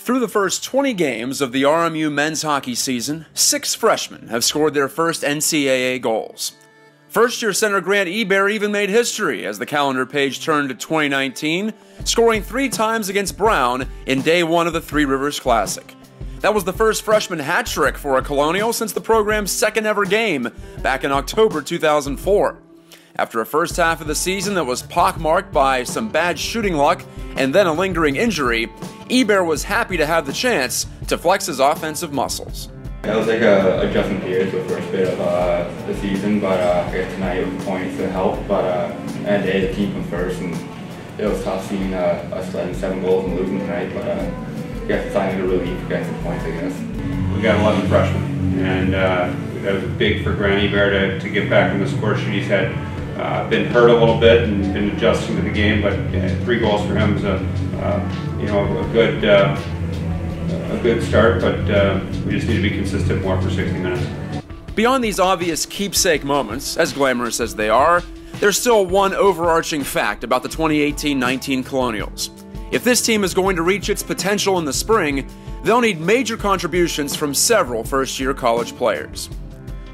Through the first 20 games of the RMU men's hockey season, 6 freshmen have scored their first NCAA goals. First-year center Grant Ebert even made history as the calendar page turned to 2019, scoring 3 times against Brown in Day 1 of the Three Rivers Classic. That was the first freshman hat trick for a Colonial since the program's second-ever game back in October 2004. After a first half of the season that was pockmarked by some bad shooting luck and then a lingering injury, Ebert was happy to have the chance to flex his offensive muscles. It was like a adjustment period for the first bit of the season, but I guess tonight with the points to help. But at the end of the day, the team comes first, and it was tough seeing us letting 7 goals and losing tonight. But I guess it's sign of a relief against the points, I guess. We got 11 freshmen, and that was big for Grant Ebert to get back on the score sheet. He's had been hurt a little bit and been adjusting to the game, but 3 goals for him is a good start. But we just need to be consistent more for 60 minutes. Beyond these obvious keepsake moments, as glamorous as they are, there's still one overarching fact about the 2018-19 Colonials. If this team is going to reach its potential in the spring, they'll need major contributions from several first-year college players.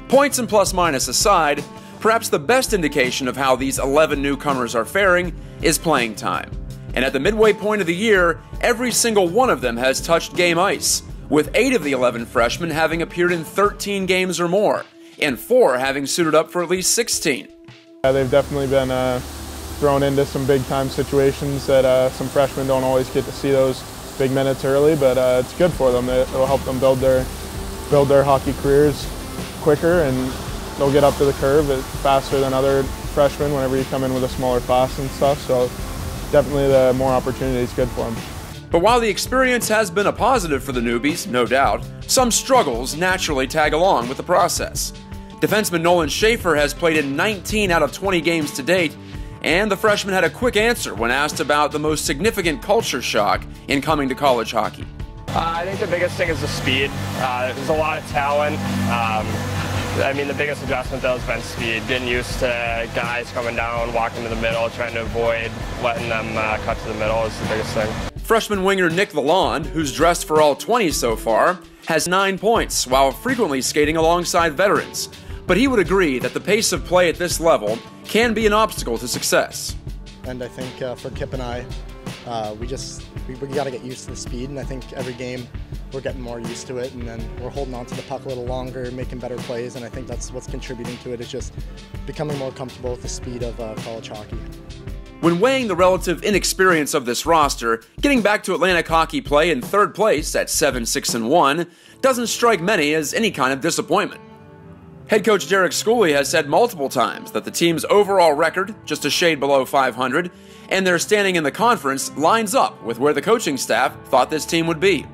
Points and plus-minus aside, perhaps the best indication of how these 11 newcomers are faring is playing time. And at the midway point of the year, every single one of them has touched game ice, with 8 of the 11 freshmen having appeared in 13 games or more, and 4 having suited up for at least 16. They've definitely been thrown into some big-time situations that some freshmen don't always get to see those big minutes early, but it's good for them. It'll help them build their hockey careers quicker, and they'll get up to the curve faster than other freshmen whenever you come in with a smaller class and stuff, so definitely the more opportunity is good for them. But while the experience has been a positive for the newbies, no doubt, some struggles naturally tag along with the process. Defenseman Nolan Schaefer has played in 19 out of 20 games to date, and the freshman had a quick answer when asked about the most significant culture shock in coming to college hockey. I think the biggest thing is the speed. There's a lot of talent. I mean, the biggest adjustment though has been speed. Getting used to guys coming down, walking to the middle, trying to avoid letting them cut to the middle is the biggest thing. Freshman winger Nick Lalonde, who's dressed for all 20 so far, has 9 points while frequently skating alongside veterans. But he would agree that the pace of play at this level can be an obstacle to success. And I think for Kip and I, we got to get used to the speed, and I think every game we're getting more used to it, and then we're holding on to the puck a little longer, making better plays, and I think that's what's contributing to it, is just becoming more comfortable with the speed of college hockey. When weighing the relative inexperience of this roster, getting back to Atlantic hockey play in 3rd place at 7-6-1 doesn't strike many as any kind of disappointment. Head coach Derek Schooley has said multiple times that the team's overall record, just a shade below 500, and their standing in the conference lines up with where the coaching staff thought this team would be.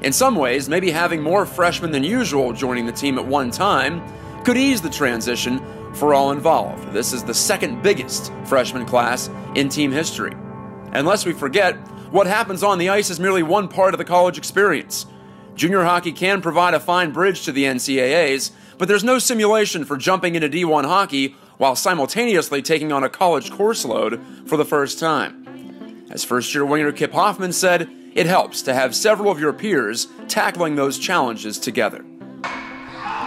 In some ways, maybe having more freshmen than usual joining the team at one time could ease the transition for all involved. This is the 2nd biggest freshman class in team history. And lest we forget, what happens on the ice is merely one part of the college experience. Junior hockey can provide a fine bridge to the NCAAs, but there's no simulation for jumping into D1 hockey while simultaneously taking on a college course load for the first time. As first-year winger Kip Hoffman said, it helps to have several of your peers tackling those challenges together.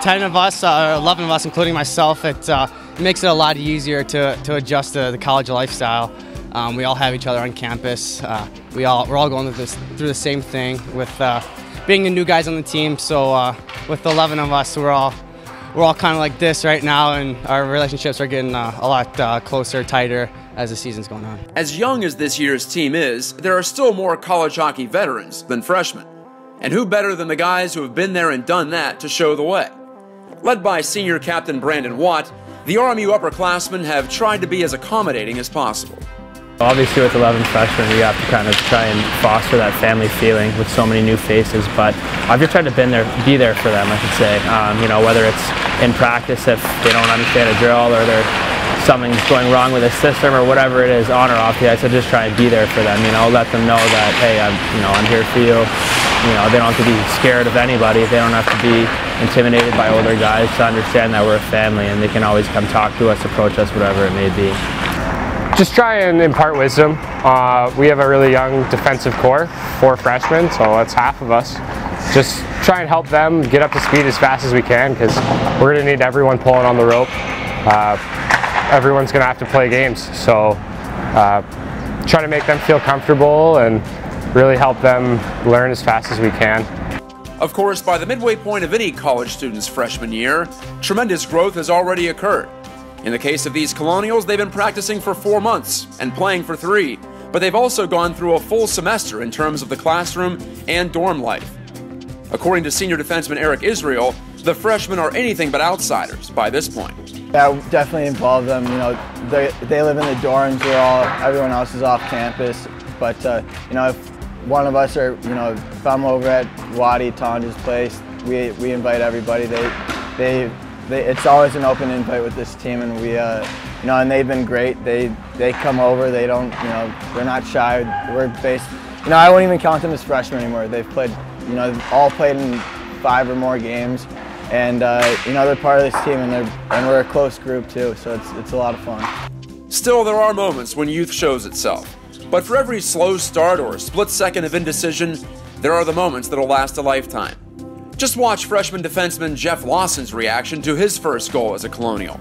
10 of us, 11 of us, including myself, it makes it a lot easier to adjust to the college lifestyle. We all have each other on campus. We're all going through the same thing with being the new guys on the team. So with 11 of us, we're all kind of like this right now, and our relationships are getting a lot closer, tighter as the season's going on. As young as this year's team is, there are still more college hockey veterans than freshmen. And who better than the guys who have been there and done that to show the way? Led by senior captain Brandon Watt, the RMU upperclassmen have tried to be as accommodating as possible. Obviously with 11 freshmen, we have to kind of try and foster that family feeling with so many new faces, but I've just tried to be there for them, I should say. You know, whether it's in practice if they don't understand a drill or something's going wrong with a system or whatever it is, on or off the ice, I just try and be there for them. You know, let them know that, hey, I'm here for you. You know, they don't have to be scared of anybody. They don't have to be intimidated by older guys, to understand that we're a family and they can always come talk to us, approach us, whatever it may be. Just try and impart wisdom. We have a really young defensive core, 4 freshmen, so that's half of us. Just try and help them get up to speed as fast as we can, because we're going to need everyone pulling on the rope. Everyone's going to have to play games, so try to make them feel comfortable and really help them learn as fast as we can. Of course, by the midway point of any college student's freshman year, tremendous growth has already occurred. In the case of these Colonials, they've been practicing for 4 months and playing for 3, but they've also gone through a full semester in terms of the classroom and dorm life. According to senior defenseman Eric Israel, the freshmen are anything but outsiders by this point. Yeah, definitely involve them. You know, they live in the dorms. Everyone else is off campus. But you know, if one of us or if I'm over at Wadi Tanja's place, we invite everybody. It's always an open invite with this team, and and they've been great. They come over. They don't, they're not shy. I won't even count them as freshmen anymore. They've played, all played in 5 or more games, and they're part of this team, and we're a close group too. So it's a lot of fun. Still, there are moments when youth shows itself. But for every slow start or split second of indecision, there are the moments that'll last a lifetime. Just watch freshman defenseman Jeff Lawson's reaction to his first goal as a Colonial.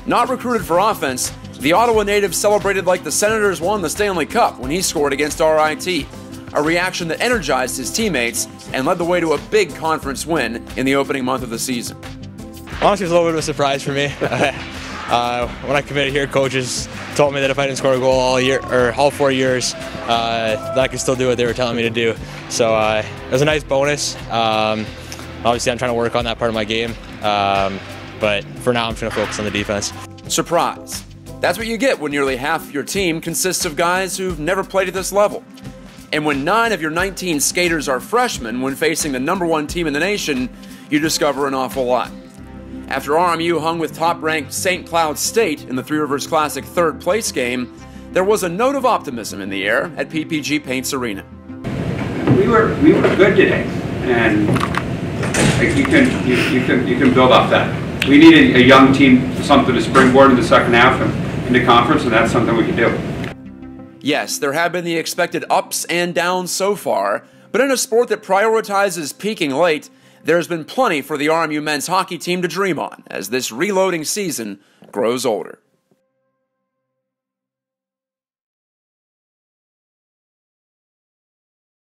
Not recruited for offense, the Ottawa native celebrated like the Senators won the Stanley Cup when he scored against RIT, a reaction that energized his teammates and led the way to a big conference win in the opening month of the season. Honestly, it was a little bit of a surprise for me. When I committed here, coaches told me that if I didn't score a goal all 4 years, that I could still do what they were telling me to do. So it was a nice bonus. Obviously, I'm trying to work on that part of my game, but for now, I'm just going to focus on the defense. Surprise. That's what you get when nearly half of your team consists of guys who've never played at this level. And when 9 of your 19 skaters are freshmen when facing the #1 team in the nation, you discover an awful lot. After RMU hung with top-ranked St. Cloud State in the Three Rivers Classic third-place game, there was a note of optimism in the air at PPG Paints Arena. We were good today, and you can build off that. We need a young team, something to springboard in the second half and into conference, and that's something we can do. Yes, there have been the expected ups and downs so far, but in a sport that prioritizes peaking late, there's been plenty for the RMU men's hockey team to dream on as this reloading season grows older.